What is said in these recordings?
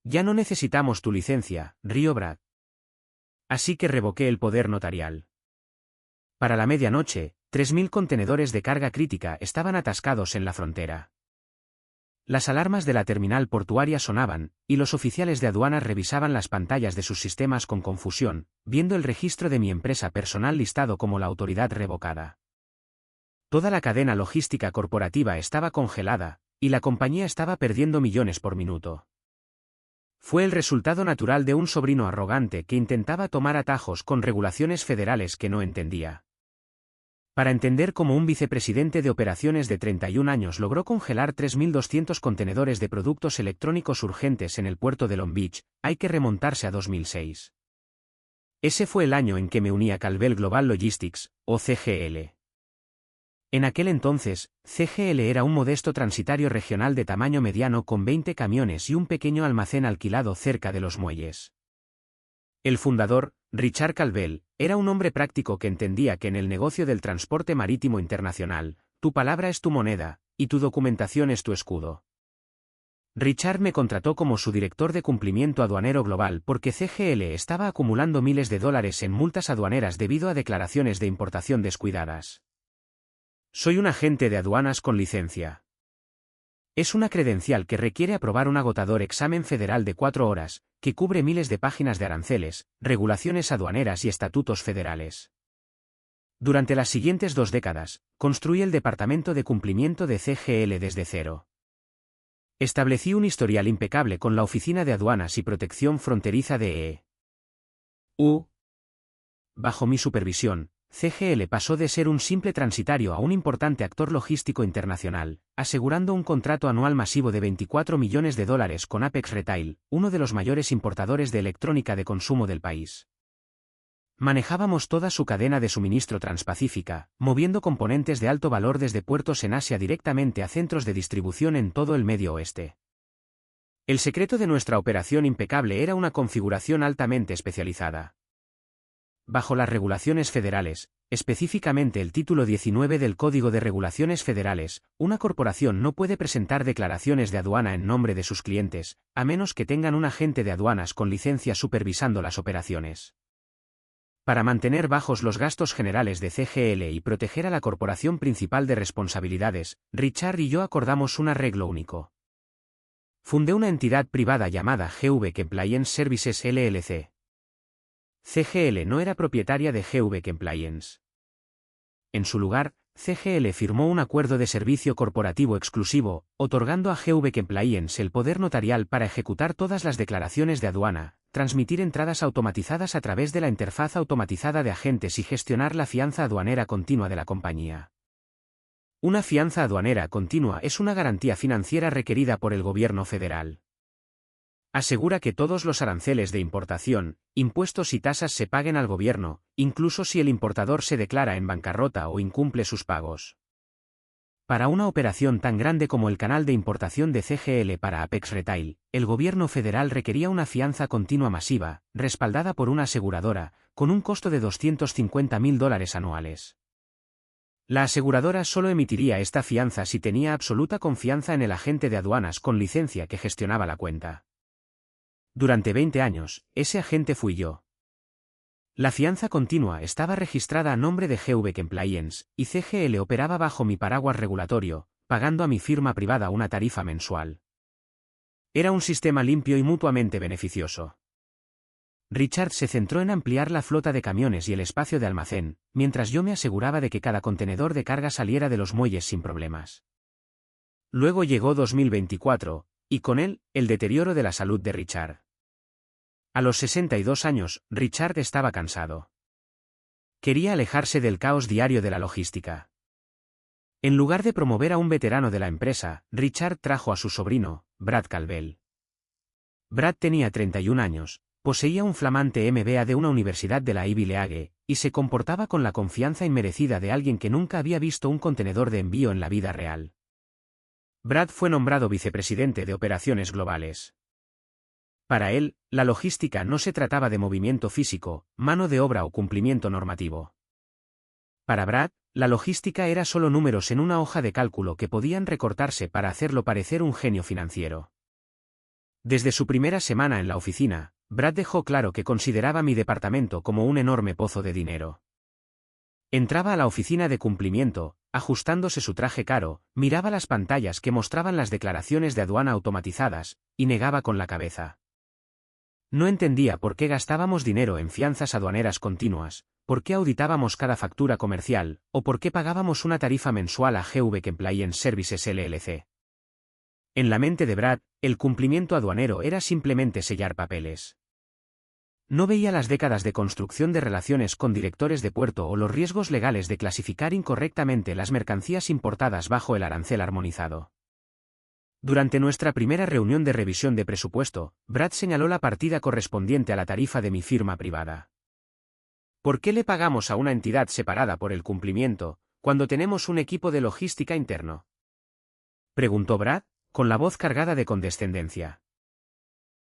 Ya no necesitamos tu licencia, rió Brad. Así que revoqué el poder notarial. Para la medianoche, 3.000 contenedores de carga crítica estaban atascados en la frontera. Las alarmas de la terminal portuaria sonaban, y los oficiales de aduanas revisaban las pantallas de sus sistemas con confusión, viendo el registro de mi empresa personal listado como la autoridad revocada. Toda la cadena logística corporativa estaba congelada, y la compañía estaba perdiendo millones por minuto. Fue el resultado natural de un sobrino arrogante que intentaba tomar atajos con regulaciones federales que no entendía. Para entender cómo un vicepresidente de operaciones de 31 años logró congelar 3.200 contenedores de productos electrónicos urgentes en el puerto de Long Beach, hay que remontarse a 2006. Ese fue el año en que me uní a Calvel Global Logistics, o CGL. En aquel entonces, CGL era un modesto transitario regional de tamaño mediano con 20 camiones y un pequeño almacén alquilado cerca de los muelles. El fundador, Richard Calvel, era un hombre práctico que entendía que en el negocio del transporte marítimo internacional, tu palabra es tu moneda, y tu documentación es tu escudo. Richard me contrató como su director de cumplimiento aduanero global porque CGL estaba acumulando miles de dólares en multas aduaneras debido a declaraciones de importación descuidadas. Soy un agente de aduanas con licencia. Es una credencial que requiere aprobar un agotador examen federal de 4 horas, que cubre miles de páginas de aranceles, regulaciones aduaneras y estatutos federales. Durante las siguientes 2 décadas, construí el departamento de cumplimiento de CGL desde cero. Establecí un historial impecable con la Oficina de Aduanas y Protección Fronteriza de EU. Bajo mi supervisión, CGL pasó de ser un simple transitario a un importante actor logístico internacional, asegurando un contrato anual masivo de $24 millones con Apex Retail, uno de los mayores importadores de electrónica de consumo del país. Manejábamos toda su cadena de suministro transpacífica, moviendo componentes de alto valor desde puertos en Asia directamente a centros de distribución en todo el Medio Oeste. El secreto de nuestra operación impecable era una configuración altamente especializada. Bajo las regulaciones federales, específicamente el título 19 del Código de Regulaciones Federales, una corporación no puede presentar declaraciones de aduana en nombre de sus clientes, a menos que tengan un agente de aduanas con licencia supervisando las operaciones. Para mantener bajos los gastos generales de CGL y proteger a la corporación principal de responsabilidades, Richard y yo acordamos un arreglo único. Fundé una entidad privada llamada GV Compliance Services LLC. CGL no era propietaria de GV Compliance. En su lugar, CGL firmó un acuerdo de servicio corporativo exclusivo, otorgando a GV Compliance el poder notarial para ejecutar todas las declaraciones de aduana, transmitir entradas automatizadas a través de la interfaz automatizada de agentes y gestionar la fianza aduanera continua de la compañía. Una fianza aduanera continua es una garantía financiera requerida por el gobierno federal. Asegura que todos los aranceles de importación, impuestos y tasas se paguen al gobierno, incluso si el importador se declara en bancarrota o incumple sus pagos. Para una operación tan grande como el canal de importación de CGL para Apex Retail, el gobierno federal requería una fianza continua masiva, respaldada por una aseguradora, con un costo de $250.000 anuales. La aseguradora solo emitiría esta fianza si tenía absoluta confianza en el agente de aduanas con licencia que gestionaba la cuenta. Durante 20 años, ese agente fui yo. La fianza continua estaba registrada a nombre de GV Compliance, y CGL operaba bajo mi paraguas regulatorio, pagando a mi firma privada una tarifa mensual. Era un sistema limpio y mutuamente beneficioso. Richard se centró en ampliar la flota de camiones y el espacio de almacén, mientras yo me aseguraba de que cada contenedor de carga saliera de los muelles sin problemas. Luego llegó 2024, y con él, el deterioro de la salud de Richard. A los 62 años, Richard estaba cansado. Quería alejarse del caos diario de la logística. En lugar de promover a un veterano de la empresa, Richard trajo a su sobrino, Brad Calvel. Brad tenía 31 años, poseía un flamante MBA de una universidad de la Ivy League, y se comportaba con la confianza inmerecida de alguien que nunca había visto un contenedor de envío en la vida real. Brad fue nombrado vicepresidente de operaciones globales. Para él, la logística no se trataba de movimiento físico, mano de obra o cumplimiento normativo. Para Brad, la logística era solo números en una hoja de cálculo que podían recortarse para hacerlo parecer un genio financiero. Desde su primera semana en la oficina, Brad dejó claro que consideraba mi departamento como un enorme pozo de dinero. Entraba a la oficina de cumplimiento, ajustándose su traje caro, miraba las pantallas que mostraban las declaraciones de aduana automatizadas, y negaba con la cabeza. No entendía por qué gastábamos dinero en fianzas aduaneras continuas, por qué auditábamos cada factura comercial, o por qué pagábamos una tarifa mensual a GV Compliance Services LLC. En la mente de Brad, el cumplimiento aduanero era simplemente sellar papeles. No veía las décadas de construcción de relaciones con directores de puerto o los riesgos legales de clasificar incorrectamente las mercancías importadas bajo el arancel armonizado. Durante nuestra primera reunión de revisión de presupuesto, Brad señaló la partida correspondiente a la tarifa de mi firma privada. ¿Por qué le pagamos a una entidad separada por el cumplimiento, cuando tenemos un equipo de logística interno?, preguntó Brad, con la voz cargada de condescendencia.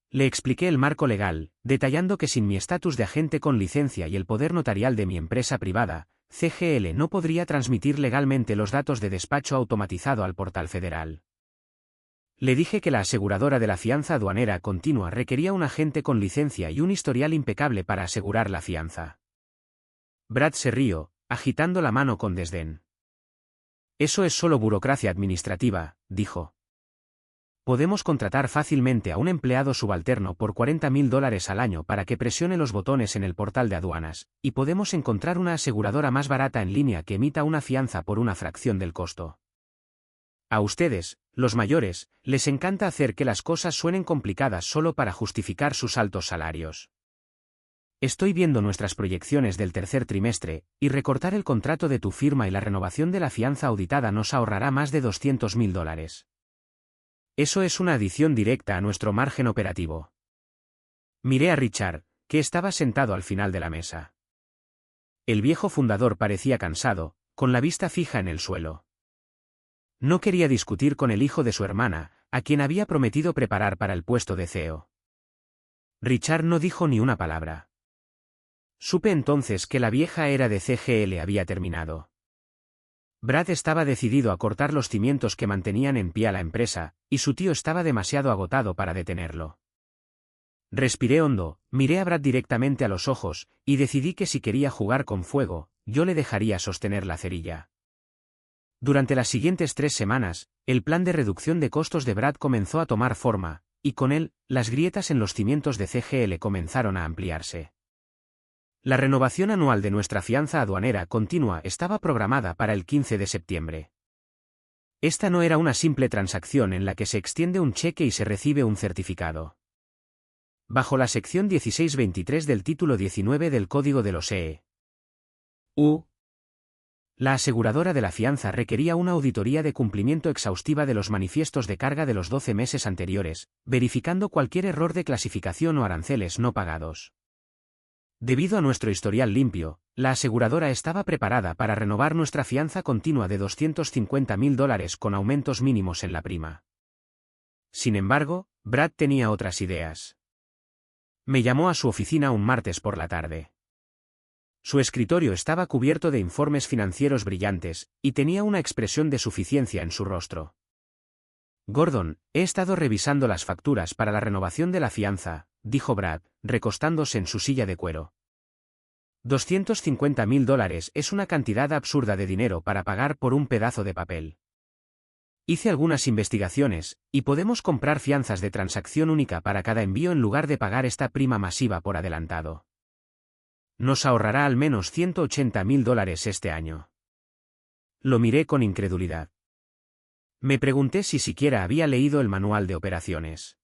Le expliqué el marco legal, detallando que sin mi estatus de agente con licencia y el poder notarial de mi empresa privada, CGL no podría transmitir legalmente los datos de despacho automatizado al portal federal. Le dije que la aseguradora de la fianza aduanera continua requería un agente con licencia y un historial impecable para asegurar la fianza. Brad se rió, agitando la mano con desdén. Eso es solo burocracia administrativa, dijo. Podemos contratar fácilmente a un empleado subalterno por $40,000 al año para que presione los botones en el portal de aduanas, y podemos encontrar una aseguradora más barata en línea que emita una fianza por una fracción del costo. A ustedes, los mayores, les encanta hacer que las cosas suenen complicadas solo para justificar sus altos salarios. Estoy viendo nuestras proyecciones del tercer trimestre, y recortar el contrato de tu firma y la renovación de la fianza auditada nos ahorrará más de $200,000. Eso es una adición directa a nuestro margen operativo. Miré a Richard, que estaba sentado al final de la mesa. El viejo fundador parecía cansado, con la vista fija en el suelo. No quería discutir con el hijo de su hermana, a quien había prometido preparar para el puesto de CEO. Richard no dijo ni una palabra. Supe entonces que la vieja era de CGL había terminado. Brad estaba decidido a cortar los cimientos que mantenían en pie a la empresa, y su tío estaba demasiado agotado para detenerlo. Respiré hondo, miré a Brad directamente a los ojos, y decidí que si quería jugar con fuego, yo le dejaría sostener la cerilla. Durante las siguientes 3 semanas, el plan de reducción de costos de Brad comenzó a tomar forma, y con él, las grietas en los cimientos de CGL comenzaron a ampliarse. La renovación anual de nuestra fianza aduanera continua estaba programada para el 15 de septiembre. Esta no era una simple transacción en la que se extiende un cheque y se recibe un certificado. Bajo la sección 1623 del título 19 del Código de los EU, la aseguradora de la fianza requería una auditoría de cumplimiento exhaustiva de los manifiestos de carga de los 12 meses anteriores, verificando cualquier error de clasificación o aranceles no pagados. Debido a nuestro historial limpio, la aseguradora estaba preparada para renovar nuestra fianza continua de $250,000 con aumentos mínimos en la prima. Sin embargo, Brad tenía otras ideas. Me llamó a su oficina un martes por la tarde. Su escritorio estaba cubierto de informes financieros brillantes, y tenía una expresión de suficiencia en su rostro. Gordon, he estado revisando las facturas para la renovación de la fianza, dijo Brad, recostándose en su silla de cuero. $250,000 es una cantidad absurda de dinero para pagar por un pedazo de papel. Hice algunas investigaciones, y podemos comprar fianzas de transacción única para cada envío en lugar de pagar esta prima masiva por adelantado. Nos ahorrará al menos $180,000 este año. Lo miré con incredulidad. Me pregunté si siquiera había leído el manual de operaciones.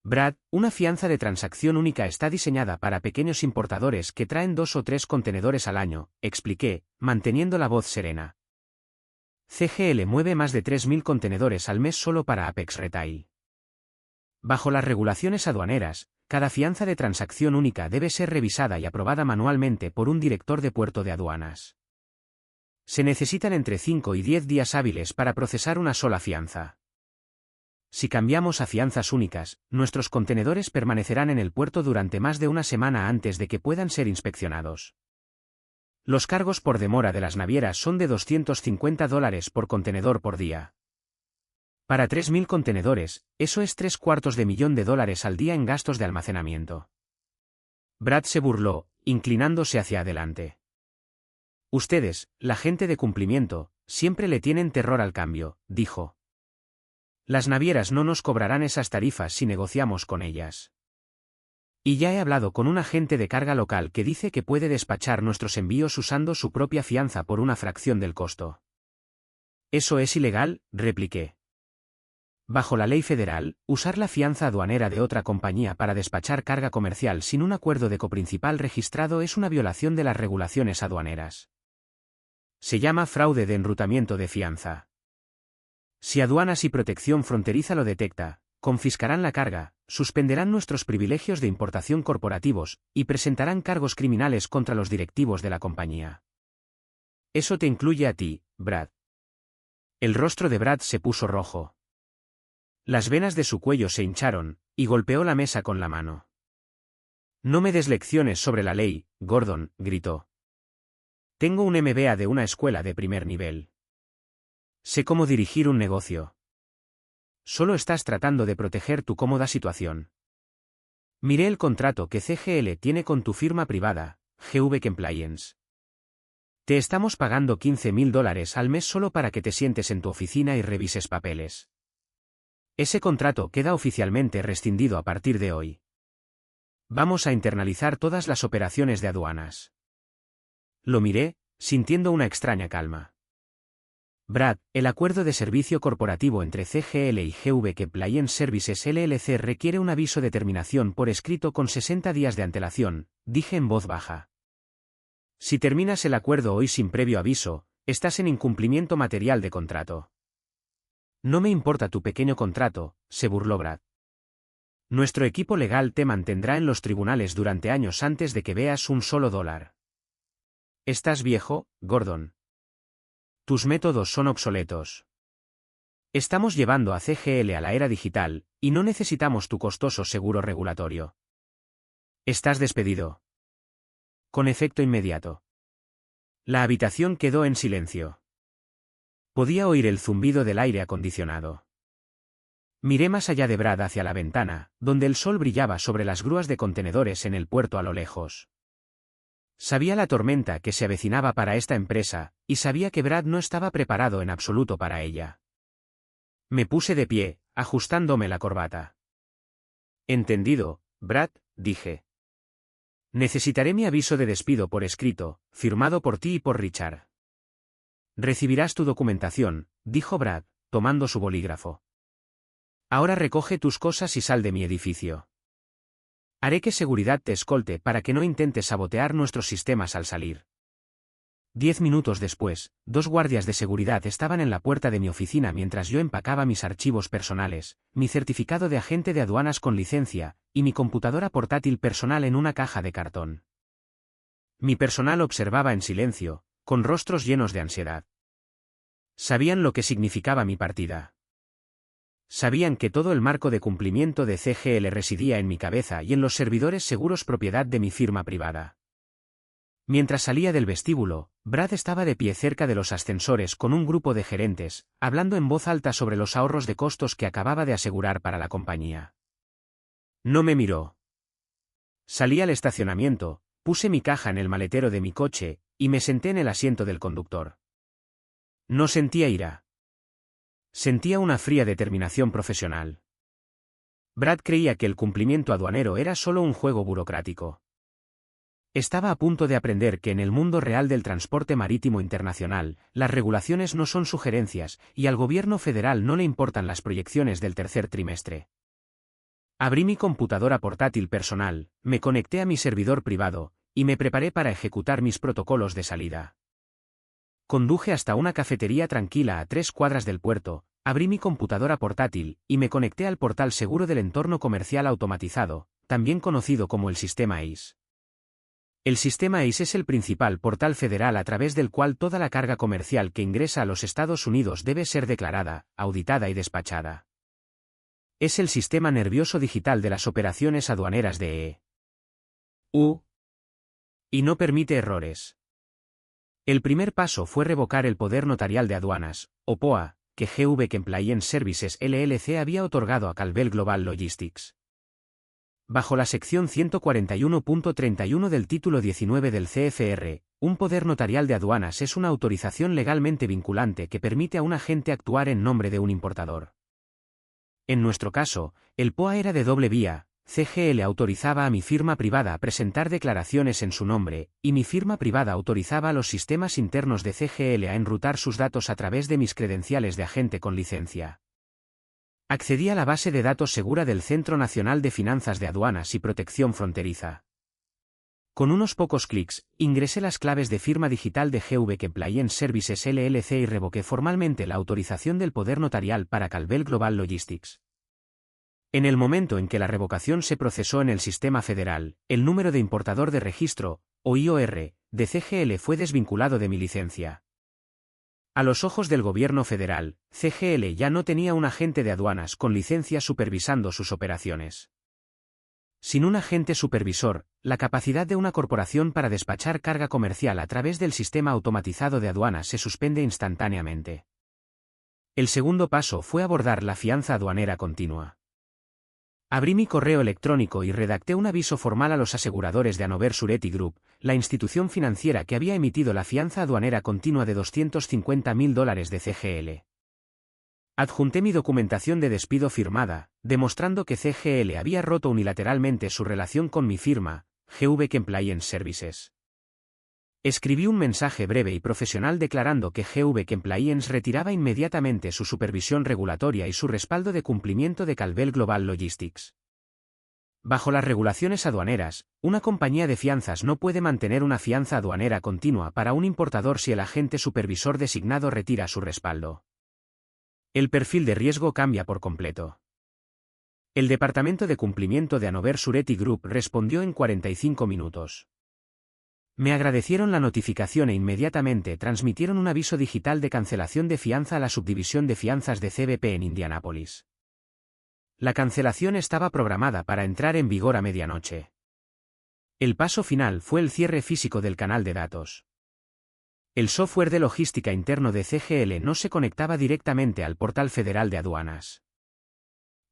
Brad, una fianza de transacción única está diseñada para pequeños importadores que traen 2 o 3 contenedores al año, expliqué, manteniendo la voz serena. CGL mueve más de 3.000 contenedores al mes solo para Apex Retail. Bajo las regulaciones aduaneras, cada fianza de transacción única debe ser revisada y aprobada manualmente por un director de puerto de aduanas. Se necesitan entre 5 y 10 días hábiles para procesar una sola fianza. Si cambiamos a fianzas únicas, nuestros contenedores permanecerán en el puerto durante más de una semana antes de que puedan ser inspeccionados. Los cargos por demora de las navieras son de $250 por contenedor por día. Para 3.000 contenedores, eso es $750.000 al día en gastos de almacenamiento. Brad se burló, inclinándose hacia adelante. Ustedes, la gente de cumplimiento, siempre le tienen terror al cambio, dijo. Las navieras no nos cobrarán esas tarifas si negociamos con ellas. Y ya he hablado con un agente de carga local que dice que puede despachar nuestros envíos usando su propia fianza por una fracción del costo. ¿Eso es ilegal?, repliqué. Bajo la ley federal, usar la fianza aduanera de otra compañía para despachar carga comercial sin un acuerdo de coprincipal registrado es una violación de las regulaciones aduaneras. Se llama fraude de enrutamiento de fianza. Si Aduanas y Protección Fronteriza lo detecta, confiscarán la carga, suspenderán nuestros privilegios de importación corporativos, y presentarán cargos criminales contra los directivos de la compañía. Eso te incluye a ti, Brad. El rostro de Brad se puso rojo. Las venas de su cuello se hincharon, y golpeó la mesa con la mano. No me des lecciones sobre la ley, Gordon, gritó. Tengo un MBA de una escuela de primer nivel. Sé cómo dirigir un negocio. Solo estás tratando de proteger tu cómoda situación. Miré el contrato que CGL tiene con tu firma privada, GV Compliance. Te estamos pagando $15.000 al mes solo para que te sientes en tu oficina y revises papeles. Ese contrato queda oficialmente rescindido a partir de hoy. Vamos a internalizar todas las operaciones de aduanas. Lo miré, sintiendo una extraña calma. Brad, el acuerdo de servicio corporativo entre CGL y GV Compliance Services LLC requiere un aviso de terminación por escrito con 60 días de antelación, dije en voz baja. Si terminas el acuerdo hoy sin previo aviso, estás en incumplimiento material de contrato. No me importa tu pequeño contrato, se burló Brad. Nuestro equipo legal te mantendrá en los tribunales durante años antes de que veas un solo dólar. ¿Estás viejo, Gordon? Tus métodos son obsoletos. Estamos llevando a CGL a la era digital, y no necesitamos tu costoso seguro regulatorio. Estás despedido. Con efecto inmediato. La habitación quedó en silencio. Podía oír el zumbido del aire acondicionado. Miré más allá de Brad hacia la ventana, donde el sol brillaba sobre las grúas de contenedores en el puerto a lo lejos. Sabía la tormenta que se avecinaba para esta empresa, y sabía que Brad no estaba preparado en absoluto para ella. Me puse de pie, ajustándome la corbata. Entendido, Brad, dije. Necesitaré mi aviso de despido por escrito, firmado por ti y por Richard. Recibirás tu documentación, dijo Brad, tomando su bolígrafo. Ahora recoge tus cosas y sal de mi edificio. Haré que seguridad te escolte para que no intentes sabotear nuestros sistemas al salir. 10 minutos después, 2 guardias de seguridad estaban en la puerta de mi oficina mientras yo empacaba mis archivos personales, mi certificado de agente de aduanas con licencia, y mi computadora portátil personal en una caja de cartón. Mi personal observaba en silencio, con rostros llenos de ansiedad. Sabían lo que significaba mi partida. Sabían que todo el marco de cumplimiento de CGL residía en mi cabeza y en los servidores seguros propiedad de mi firma privada. Mientras salía del vestíbulo, Brad estaba de pie cerca de los ascensores con un grupo de gerentes, hablando en voz alta sobre los ahorros de costos que acababa de asegurar para la compañía. No me miró. Salí al estacionamiento, puse mi caja en el maletero de mi coche, y me senté en el asiento del conductor. No sentía ira. Sentía una fría determinación profesional. Brad creía que el cumplimiento aduanero era solo un juego burocrático. Estaba a punto de aprender que en el mundo real del transporte marítimo internacional, las regulaciones no son sugerencias, y al gobierno federal no le importan las proyecciones del tercer trimestre. Abrí mi computadora portátil personal, me conecté a mi servidor privado, y me preparé para ejecutar mis protocolos de salida. Conduje hasta una cafetería tranquila a 3 cuadras del puerto, abrí mi computadora portátil, y me conecté al portal seguro del entorno comercial automatizado, también conocido como el sistema ACE. El sistema ACE es el principal portal federal a través del cual toda la carga comercial que ingresa a los Estados Unidos debe ser declarada, auditada y despachada. Es el sistema nervioso digital de las operaciones aduaneras de EU. Y no permite errores. El primer paso fue revocar el poder notarial de aduanas, o POA, que GV Compliance Services LLC había otorgado a Calvel Global Logistics. Bajo la sección 141.31 del título 19 del CFR, un poder notarial de aduanas es una autorización legalmente vinculante que permite a un agente actuar en nombre de un importador. En nuestro caso, el POA era de doble vía. CGL autorizaba a mi firma privada a presentar declaraciones en su nombre, y mi firma privada autorizaba a los sistemas internos de CGL a enrutar sus datos a través de mis credenciales de agente con licencia. Accedí a la base de datos segura del Centro Nacional de Finanzas de Aduanas y Protección Fronteriza. Con unos pocos clics, ingresé las claves de firma digital de GV Compliance Services LLC y revoqué formalmente la autorización del poder notarial para Calvel Global Logistics. En el momento en que la revocación se procesó en el sistema federal, el número de importador de registro, o IOR, de CGL fue desvinculado de mi licencia. A los ojos del gobierno federal, CGL ya no tenía un agente de aduanas con licencia supervisando sus operaciones. Sin un agente supervisor, la capacidad de una corporación para despachar carga comercial a través del sistema automatizado de aduanas se suspende instantáneamente. El segundo paso fue abordar la fianza aduanera continua. Abrí mi correo electrónico y redacté un aviso formal a los aseguradores de Hannover Surety Group, la institución financiera que había emitido la fianza aduanera continua de $250.000 de CGL. Adjunté mi documentación de despido firmada, demostrando que CGL había roto unilateralmente su relación con mi firma, GV Compliance Services. Escribí un mensaje breve y profesional declarando que GV Compliance retiraba inmediatamente su supervisión regulatoria y su respaldo de cumplimiento de Calvel Global Logistics. Bajo las regulaciones aduaneras, una compañía de fianzas no puede mantener una fianza aduanera continua para un importador si el agente supervisor designado retira su respaldo. El perfil de riesgo cambia por completo. El Departamento de Cumplimiento de Hannover Surety Group respondió en 45 minutos. Me agradecieron la notificación e inmediatamente transmitieron un aviso digital de cancelación de fianza a la subdivisión de fianzas de CBP en Indianápolis. La cancelación estaba programada para entrar en vigor a medianoche. El paso final fue el cierre físico del canal de datos. El software de logística interno de CGL no se conectaba directamente al portal federal de aduanas.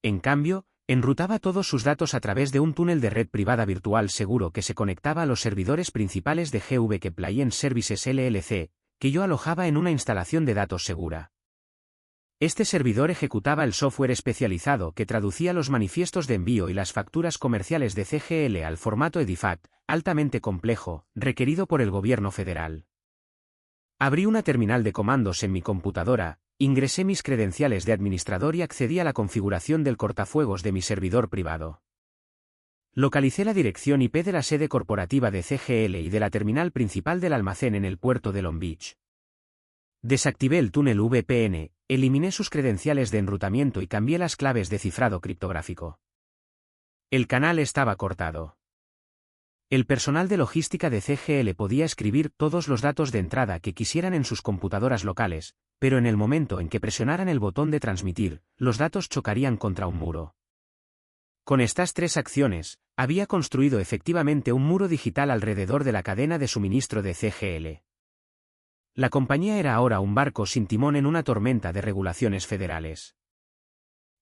En cambio, enrutaba todos sus datos a través de un túnel de red privada virtual seguro que se conectaba a los servidores principales de GV Compliance Services LLC, que yo alojaba en una instalación de datos segura. Este servidor ejecutaba el software especializado que traducía los manifiestos de envío y las facturas comerciales de CGL al formato EDIFACT, altamente complejo, requerido por el gobierno federal. Abrí una terminal de comandos en mi computadora, ingresé mis credenciales de administrador y accedí a la configuración del cortafuegos de mi servidor privado. Localicé la dirección IP de la sede corporativa de CGL y de la terminal principal del almacén en el puerto de Long Beach. Desactivé el túnel VPN, eliminé sus credenciales de enrutamiento y cambié las claves de cifrado criptográfico. El canal estaba cortado. El personal de logística de CGL podía escribir todos los datos de entrada que quisieran en sus computadoras locales, pero en el momento en que presionaran el botón de transmitir, los datos chocarían contra un muro. Con estas tres acciones, había construido efectivamente un muro digital alrededor de la cadena de suministro de CGL. La compañía era ahora un barco sin timón en una tormenta de regulaciones federales.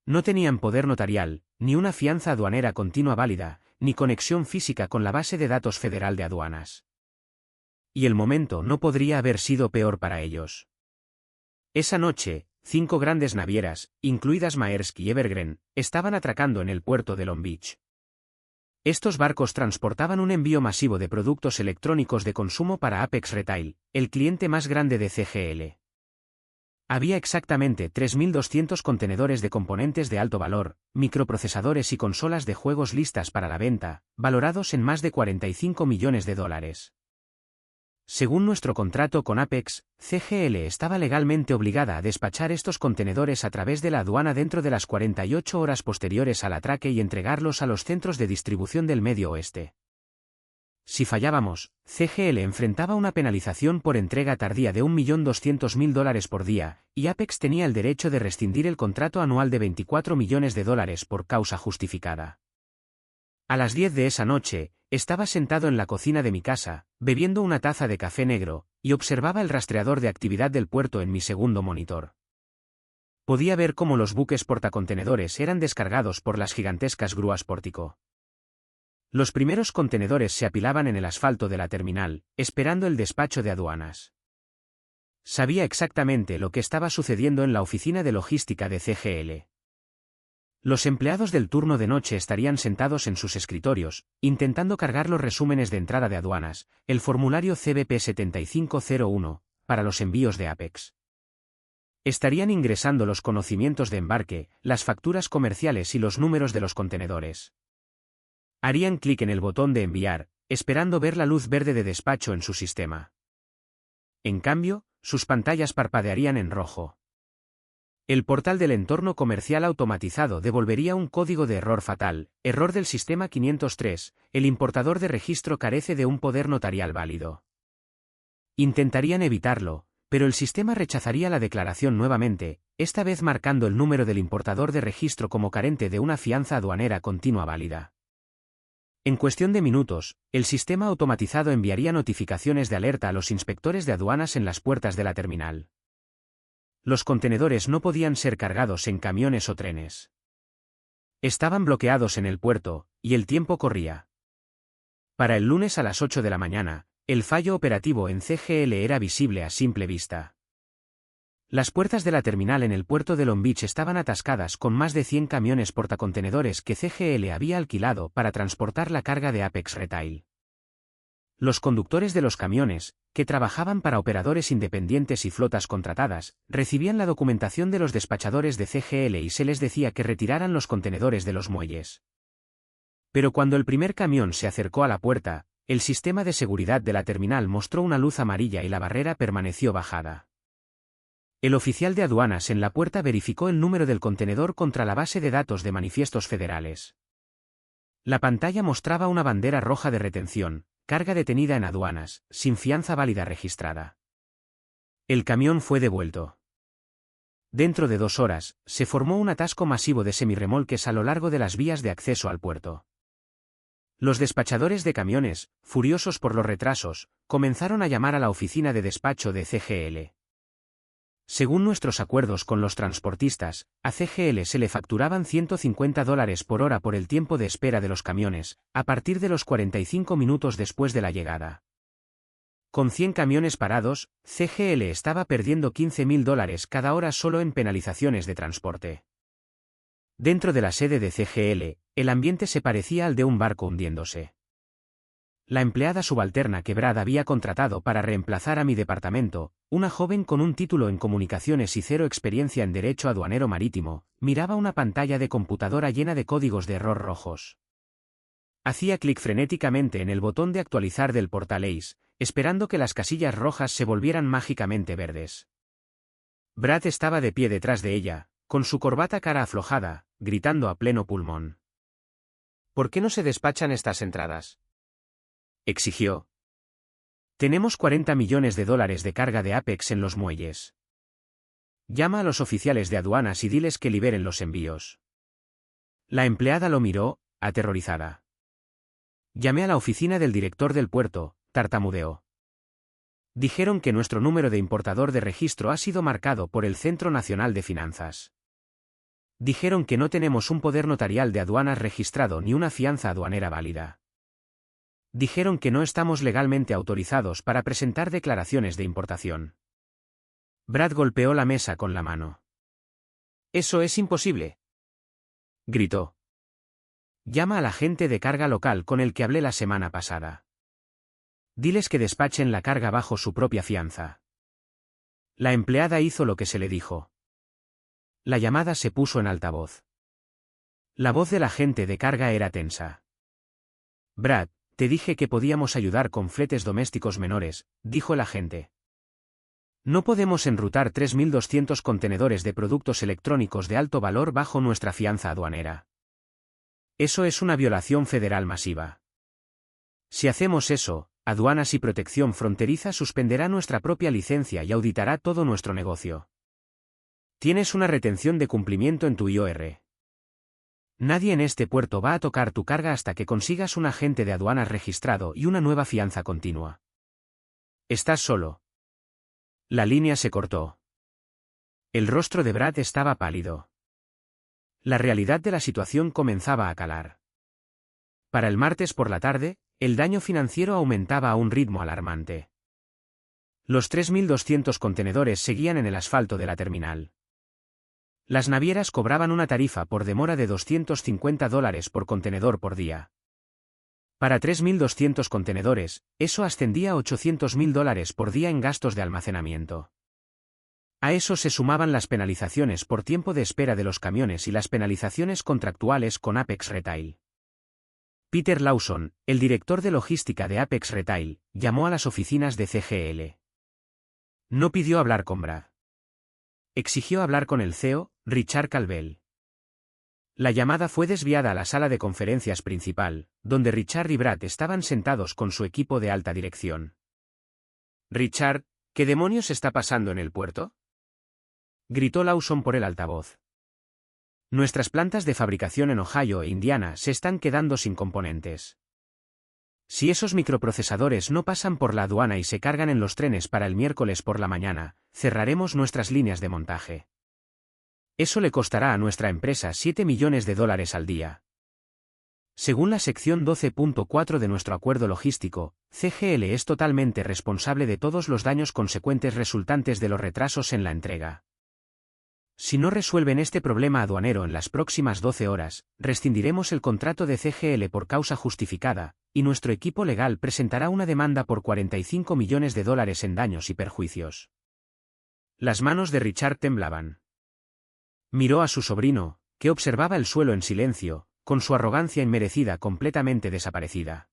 No tenían poder notarial, ni una fianza aduanera continua válida, ni conexión física con la base de datos federal de aduanas. Y el momento no podría haber sido peor para ellos. Esa noche, 5 grandes navieras, incluidas Maersk y Evergreen, estaban atracando en el puerto de Long Beach. Estos barcos transportaban un envío masivo de productos electrónicos de consumo para Apex Retail, el cliente más grande de CGL. Había exactamente 3.200 contenedores de componentes de alto valor, microprocesadores y consolas de juegos listas para la venta, valorados en más de $45 millones. Según nuestro contrato con Apex, CGL estaba legalmente obligada a despachar estos contenedores a través de la aduana dentro de las 48 horas posteriores al atraque y entregarlos a los centros de distribución del Medio Oeste. Si fallábamos, CGL enfrentaba una penalización por entrega tardía de $1.200.000 por día, y Apex tenía el derecho de rescindir el contrato anual de $24 millones por causa justificada. A las 10 de esa noche, estaba sentado en la cocina de mi casa, bebiendo una taza de café negro, y observaba el rastreador de actividad del puerto en mi segundo monitor. Podía ver cómo los buques portacontenedores eran descargados por las gigantescas grúas pórtico. Los primeros contenedores se apilaban en el asfalto de la terminal, esperando el despacho de aduanas. Sabía exactamente lo que estaba sucediendo en la oficina de logística de CGL. Los empleados del turno de noche estarían sentados en sus escritorios, intentando cargar los resúmenes de entrada de aduanas, el formulario CBP 7501, para los envíos de Apex. Estarían ingresando los conocimientos de embarque, las facturas comerciales y los números de los contenedores. Harían clic en el botón de enviar, esperando ver la luz verde de despacho en su sistema. En cambio, sus pantallas parpadearían en rojo. El portal del entorno comercial automatizado devolvería un código de error fatal, error del sistema 503, el importador de registro carece de un poder notarial válido. Intentarían evitarlo, pero el sistema rechazaría la declaración nuevamente, esta vez marcando el número del importador de registro como carente de una fianza aduanera continua válida. En cuestión de minutos, el sistema automatizado enviaría notificaciones de alerta a los inspectores de aduanas en las puertas de la terminal. Los contenedores no podían ser cargados en camiones o trenes. Estaban bloqueados en el puerto, y el tiempo corría. Para el lunes a las 8 de la mañana, el fallo operativo en CGL era visible a simple vista. Las puertas de la terminal en el puerto de Long Beach estaban atascadas con más de 100 camiones portacontenedores que CGL había alquilado para transportar la carga de Apex Retail. Los conductores de los camiones, que trabajaban para operadores independientes y flotas contratadas, recibían la documentación de los despachadores de CGL y se les decía que retiraran los contenedores de los muelles. Pero cuando el primer camión se acercó a la puerta, el sistema de seguridad de la terminal mostró una luz amarilla y la barrera permaneció bajada. El oficial de aduanas en la puerta verificó el número del contenedor contra la base de datos de manifiestos federales. La pantalla mostraba una bandera roja de retención, carga detenida en aduanas, sin fianza válida registrada. El camión fue devuelto. Dentro de 2 horas, se formó un atasco masivo de semirremolques a lo largo de las vías de acceso al puerto. Los despachadores de camiones, furiosos por los retrasos, comenzaron a llamar a la oficina de despacho de CGL. Según nuestros acuerdos con los transportistas, a CGL se le facturaban $150 por hora por el tiempo de espera de los camiones, a partir de los 45 minutos después de la llegada. Con 100 camiones parados, CGL estaba perdiendo $15.000 cada hora solo en penalizaciones de transporte. Dentro de la sede de CGL, el ambiente se parecía al de un barco hundiéndose. La empleada subalterna que Brad había contratado para reemplazar a mi departamento, una joven con un título en comunicaciones y 0 experiencia en derecho aduanero marítimo, miraba una pantalla de computadora llena de códigos de error rojos. Hacía clic frenéticamente en el botón de actualizar del portal ACE, esperando que las casillas rojas se volvieran mágicamente verdes. Brad estaba de pie detrás de ella, con su corbata cara aflojada, gritando a pleno pulmón. ¿Por qué no se despachan estas entradas?, exigió. Tenemos $40 millones de carga de Apex en los muelles. Llama a los oficiales de aduanas y diles que liberen los envíos. La empleada lo miró, aterrorizada. Llamé a la oficina del director del puerto, tartamudeó. Dijeron que nuestro número de importador de registro ha sido marcado por el Centro Nacional de Finanzas. Dijeron que no tenemos un poder notarial de aduanas registrado ni una fianza aduanera válida. Dijeron que no estamos legalmente autorizados para presentar declaraciones de importación. Brad golpeó la mesa con la mano. «¡Eso es imposible!», gritó. «Llama al agente de carga local con el que hablé la semana pasada. Diles que despachen la carga bajo su propia fianza». La empleada hizo lo que se le dijo. La llamada se puso en altavoz. La voz del agente de carga era tensa. «Brad, te dije que podíamos ayudar con fletes domésticos menores», dijo el agente. «No podemos enrutar 3.200 contenedores de productos electrónicos de alto valor bajo nuestra fianza aduanera. Eso es una violación federal masiva. Si hacemos eso, Aduanas y Protección Fronteriza suspenderá nuestra propia licencia y auditará todo nuestro negocio. Tienes una retención de cumplimiento en tu IOR. Nadie en este puerto va a tocar tu carga hasta que consigas un agente de aduanas registrado y una nueva fianza continua. Estás solo». La línea se cortó. El rostro de Brad estaba pálido. La realidad de la situación comenzaba a calar. Para el martes por la tarde, el daño financiero aumentaba a un ritmo alarmante. Los 3.200 contenedores seguían en el asfalto de la terminal. Las navieras cobraban una tarifa por demora de $250 por contenedor por día. Para 3.200 contenedores, eso ascendía a $800.000 por día en gastos de almacenamiento. A eso se sumaban las penalizaciones por tiempo de espera de los camiones y las penalizaciones contractuales con Apex Retail. Peter Lawson, el director de logística de Apex Retail, llamó a las oficinas de CGL. No pidió hablar con Brad. Exigió hablar con el CEO, Richard Calvel. La llamada fue desviada a la sala de conferencias principal, donde Richard y Brad estaban sentados con su equipo de alta dirección. «Richard, ¿qué demonios está pasando en el puerto?», gritó Lawson por el altavoz. «Nuestras plantas de fabricación en Ohio e Indiana se están quedando sin componentes. Si esos microprocesadores no pasan por la aduana y se cargan en los trenes para el miércoles por la mañana, cerraremos nuestras líneas de montaje. Eso le costará a nuestra empresa $7 millones al día». Según la sección 12.4 de nuestro acuerdo logístico, CGL es totalmente responsable de todos los daños consecuentes resultantes de los retrasos en la entrega. Si no resuelven este problema aduanero en las próximas 12 horas, rescindiremos el contrato de CGL por causa justificada, y nuestro equipo legal presentará una demanda por $45 millones en daños y perjuicios. Las manos de Richard temblaban. Miró a su sobrino, que observaba el suelo en silencio, con su arrogancia inmerecida completamente desaparecida.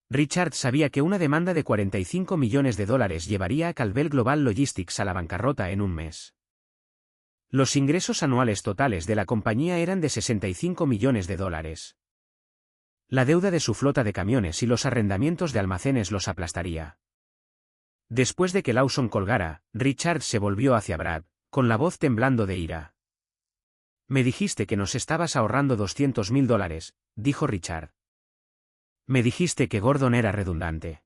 Richard sabía que una demanda de $45 millones llevaría a Calvel Global Logistics a la bancarrota en un mes. Los ingresos anuales totales de la compañía eran de $65 millones. La deuda de su flota de camiones y los arrendamientos de almacenes los aplastaría. Después de que Lawson colgara, Richard se volvió hacia Brad, con la voz temblando de ira. «Me dijiste que nos estabas ahorrando $200.000, dijo Richard. Me dijiste que Gordon era redundante.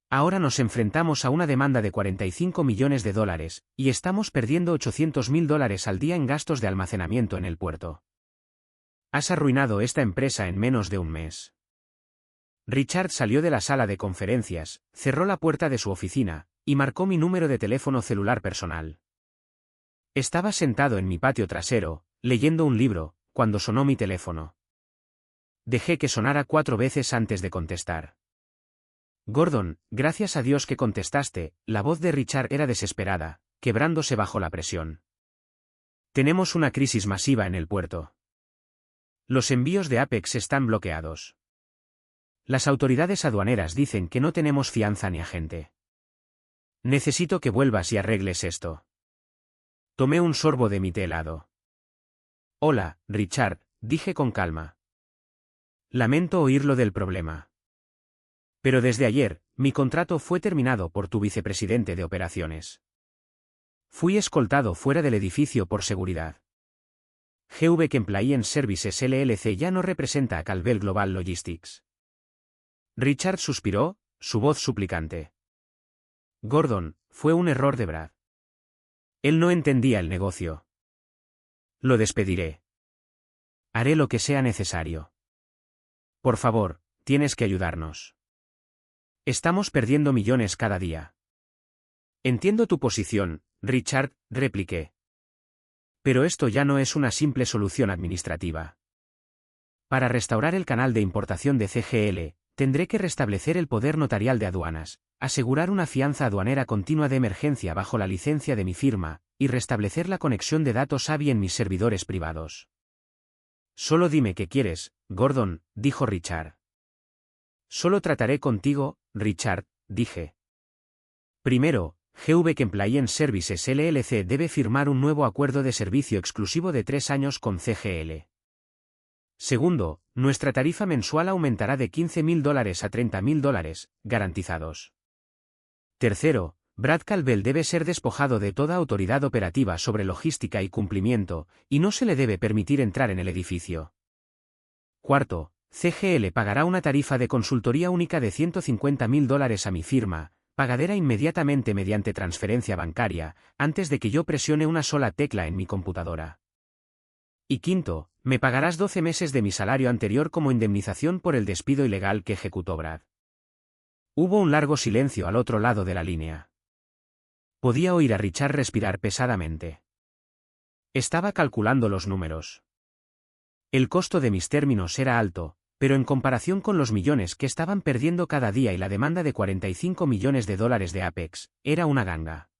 Ahora nos enfrentamos a una demanda de $45 millones, y estamos perdiendo $800.000 al día en gastos de almacenamiento en el puerto. Has arruinado esta empresa en menos de un mes». Richard salió de la sala de conferencias, cerró la puerta de su oficina, y marcó mi número de teléfono celular personal. Estaba sentado en mi patio trasero, leyendo un libro, cuando sonó mi teléfono. Dejé que sonara 4 veces antes de contestar. «Gordon, gracias a Dios que contestaste», la voz de Richard era desesperada, quebrándose bajo la presión. «Tenemos una crisis masiva en el puerto. Los envíos de Apex están bloqueados. Las autoridades aduaneras dicen que no tenemos fianza ni agente. Necesito que vuelvas y arregles esto». Tomé un sorbo de mi té helado. «Hola, Richard», dije con calma. «Lamento oír lo del problema. Pero desde ayer, mi contrato fue terminado por tu vicepresidente de operaciones. Fui escoltado fuera del edificio por seguridad. GV Compliance Services LLC ya no representa a Calvel Global Logistics». Richard suspiró, su voz suplicante. «Gordon, fue un error de Brad. Él no entendía el negocio. Lo despediré. Haré lo que sea necesario. Por favor, tienes que ayudarnos. Estamos perdiendo millones cada día». «Entiendo tu posición, Richard», repliqué. «Pero esto ya no es una simple solución administrativa. Para restaurar el canal de importación de CGL, tendré que restablecer el poder notarial de aduanas, asegurar una fianza aduanera continua de emergencia bajo la licencia de mi firma, y restablecer la conexión de datos AVI en mis servidores privados». «Solo dime qué quieres, Gordon», dijo Richard. «Solo trataré contigo, Richard», dije. «Primero, GV Compliance Services LLC debe firmar un nuevo acuerdo de servicio exclusivo de 3 años con CGL. Segundo, nuestra tarifa mensual aumentará de $15.000 a $30.000, garantizados. Tercero, Brad Calvel debe ser despojado de toda autoridad operativa sobre logística y cumplimiento, y no se le debe permitir entrar en el edificio. Cuarto, CGL pagará una tarifa de consultoría única de $150.000 a mi firma, pagadera inmediatamente mediante transferencia bancaria, antes de que yo presione una sola tecla en mi computadora. Y quinto, me pagarás 12 meses de mi salario anterior como indemnización por el despido ilegal que ejecutó Brad. Hubo un largo silencio al otro lado de la línea. Podía oír a Richard respirar pesadamente. Estaba calculando los números. El costo de mis términos era alto, pero en comparación con los millones que estaban perdiendo cada día y la demanda de 45 millones de dólares de Apex, era una ganga.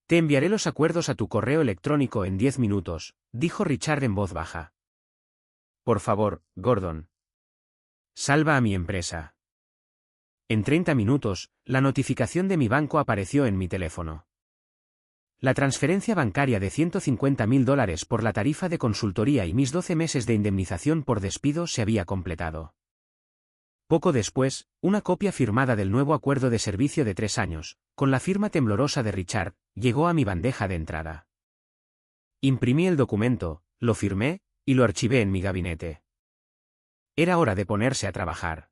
Te enviaré los acuerdos a tu correo electrónico en 10 minutos, dijo Richard en voz baja. Por favor, Gordon. Salva a mi empresa. En 30 minutos, la notificación de mi banco apareció en mi teléfono. La transferencia bancaria de $150.000 por la tarifa de consultoría y mis 12 meses de indemnización por despido se había completado. Poco después, una copia firmada del nuevo acuerdo de servicio de 3 años, con la firma temblorosa de Richard, llegó a mi bandeja de entrada. Imprimí el documento, lo firmé, y lo archivé en mi gabinete. Era hora de ponerse a trabajar.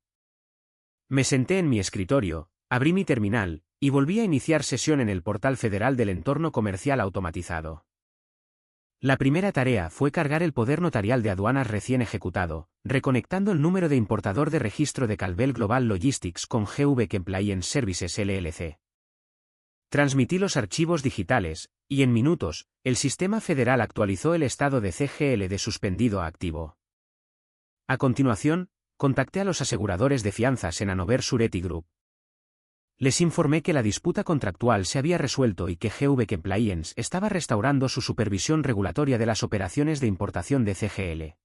Me senté en mi escritorio, abrí mi terminal, y volví a iniciar sesión en el portal federal del entorno comercial automatizado. La primera tarea fue cargar el poder notarial de aduanas recién ejecutado, reconectando el número de importador de registro de Calvel Global Logistics con GV Compliance Services LLC. Transmití los archivos digitales, y en minutos, el sistema federal actualizó el estado de CGL de suspendido a activo. A continuación, contacté a los aseguradores de fianzas en Hanover Surety Group. Les informé que la disputa contractual se había resuelto y que GV Compliance estaba restaurando su supervisión regulatoria de las operaciones de importación de CGL.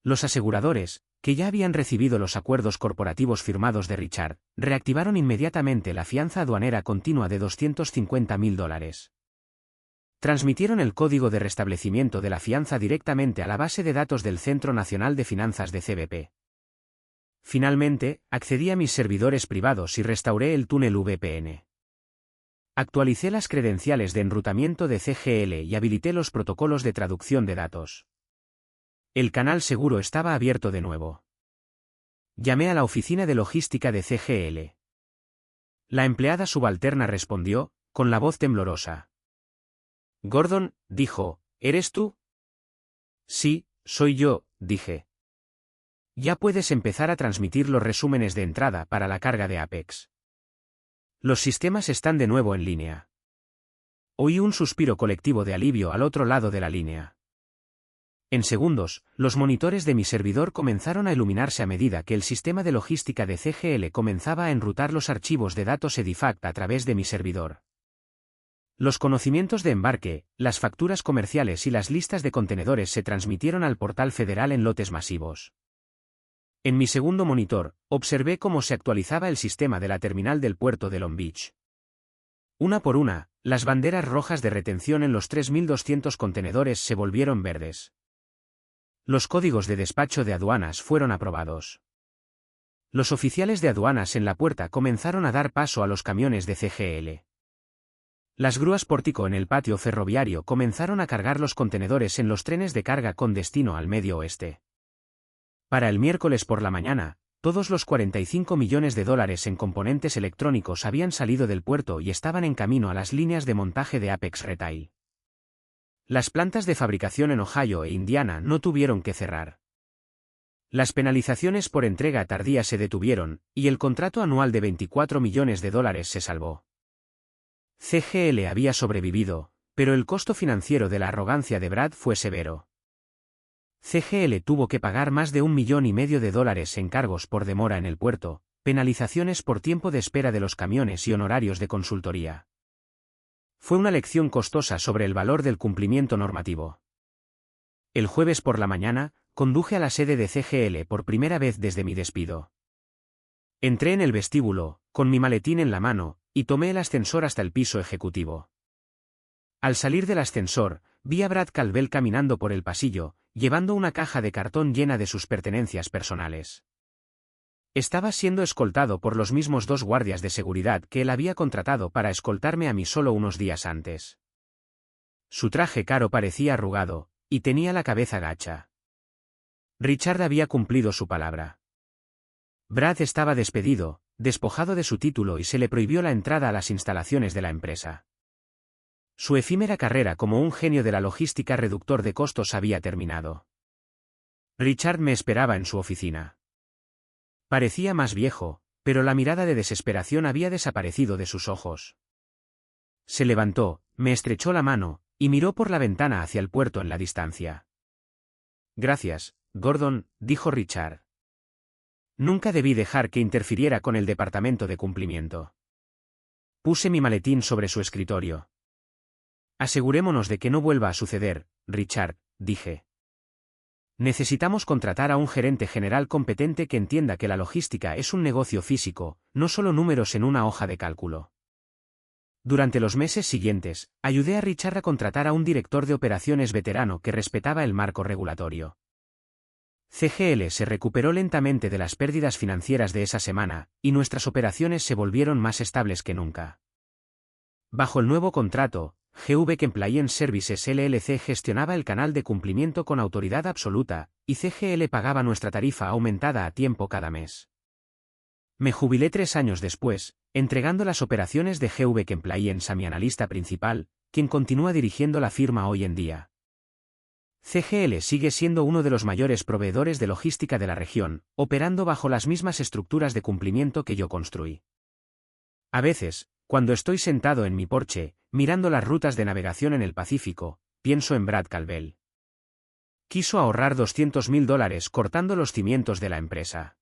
Los aseguradores, que ya habían recibido los acuerdos corporativos firmados de Richard, reactivaron inmediatamente la fianza aduanera continua de $250.000. Transmitieron el código de restablecimiento de la fianza directamente a la base de datos del Centro Nacional de Finanzas de CBP. Finalmente, accedí a mis servidores privados y restauré el túnel VPN. Actualicé las credenciales de enrutamiento de CGL y habilité los protocolos de traducción de datos. El canal seguro estaba abierto de nuevo. Llamé a la oficina de logística de CGL. La empleada subalterna respondió, con la voz temblorosa. Gordon, dijo, ¿eres tú? Sí, soy yo, dije. Ya puedes empezar a transmitir los resúmenes de entrada para la carga de Apex. Los sistemas están de nuevo en línea. Oí un suspiro colectivo de alivio al otro lado de la línea. En segundos, los monitores de mi servidor comenzaron a iluminarse a medida que el sistema de logística de CGL comenzaba a enrutar los archivos de datos Edifact a través de mi servidor. Los conocimientos de embarque, las facturas comerciales y las listas de contenedores se transmitieron al portal federal en lotes masivos. En mi segundo monitor, observé cómo se actualizaba el sistema de la terminal del puerto de Long Beach. Una por una, las banderas rojas de retención en los 3.200 contenedores se volvieron verdes. Los códigos de despacho de aduanas fueron aprobados. Los oficiales de aduanas en la puerta comenzaron a dar paso a los camiones de CGL. Las grúas pórtico en el patio ferroviario comenzaron a cargar los contenedores en los trenes de carga con destino al Medio Oeste. Para el miércoles por la mañana, todos los $45 millones en componentes electrónicos habían salido del puerto y estaban en camino a las líneas de montaje de Apex Retail. Las plantas de fabricación en Ohio e Indiana no tuvieron que cerrar. Las penalizaciones por entrega tardía se detuvieron, y el contrato anual de $24 millones se salvó. CGL había sobrevivido, pero el costo financiero de la arrogancia de Brad fue severo. CGL tuvo que pagar más de $1,5 millones en cargos por demora en el puerto, penalizaciones por tiempo de espera de los camiones y honorarios de consultoría. Fue una lección costosa sobre el valor del cumplimiento normativo. El jueves por la mañana, conduje a la sede de CGL por primera vez desde mi despido. Entré en el vestíbulo, con mi maletín en la mano, y tomé el ascensor hasta el piso ejecutivo. Al salir del ascensor, vi a Brad Calvel caminando por el pasillo, llevando una caja de cartón llena de sus pertenencias personales. Estaba siendo escoltado por los mismos 2 guardias de seguridad que él había contratado para escoltarme a mí solo unos días antes. Su traje caro parecía arrugado, y tenía la cabeza gacha. Richard había cumplido su palabra. Brad estaba despedido, despojado de su título y se le prohibió la entrada a las instalaciones de la empresa. Su efímera carrera como un genio de la logística reductor de costos había terminado. Richard me esperaba en su oficina. Parecía más viejo, pero la mirada de desesperación había desaparecido de sus ojos. Se levantó, me estrechó la mano, y miró por la ventana hacia el puerto en la distancia. Gracias, Gordon, dijo Richard. Nunca debí dejar que interfiriera con el departamento de cumplimiento. Puse mi maletín sobre su escritorio. Asegurémonos de que no vuelva a suceder, Richard, dije. Necesitamos contratar a un gerente general competente que entienda que la logística es un negocio físico, no solo números en una hoja de cálculo. Durante los meses siguientes, ayudé a Richard a contratar a un director de operaciones veterano que respetaba el marco regulatorio. CGL se recuperó lentamente de las pérdidas financieras de esa semana, y nuestras operaciones se volvieron más estables que nunca. Bajo el nuevo contrato, GV Compliance Services LLC gestionaba el canal de cumplimiento con autoridad absoluta, y CGL pagaba nuestra tarifa aumentada a tiempo cada mes. Me jubilé 3 años después, entregando las operaciones de GV Compliance a mi analista principal, quien continúa dirigiendo la firma hoy en día. CGL sigue siendo uno de los mayores proveedores de logística de la región, operando bajo las mismas estructuras de cumplimiento que yo construí. A veces, cuando estoy sentado en mi porche, mirando las rutas de navegación en el Pacífico, pienso en Brad Calvel. Quiso ahorrar $200.000 cortando los cimientos de la empresa.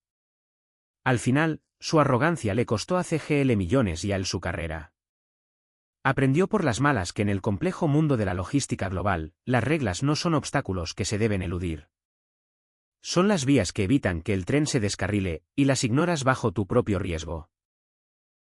Al final, su arrogancia le costó a CGL millones y a él su carrera. Aprendió por las malas que en el complejo mundo de la logística global, las reglas no son obstáculos que se deben eludir. Son las vías que evitan que el tren se descarrile, y las ignoras bajo tu propio riesgo.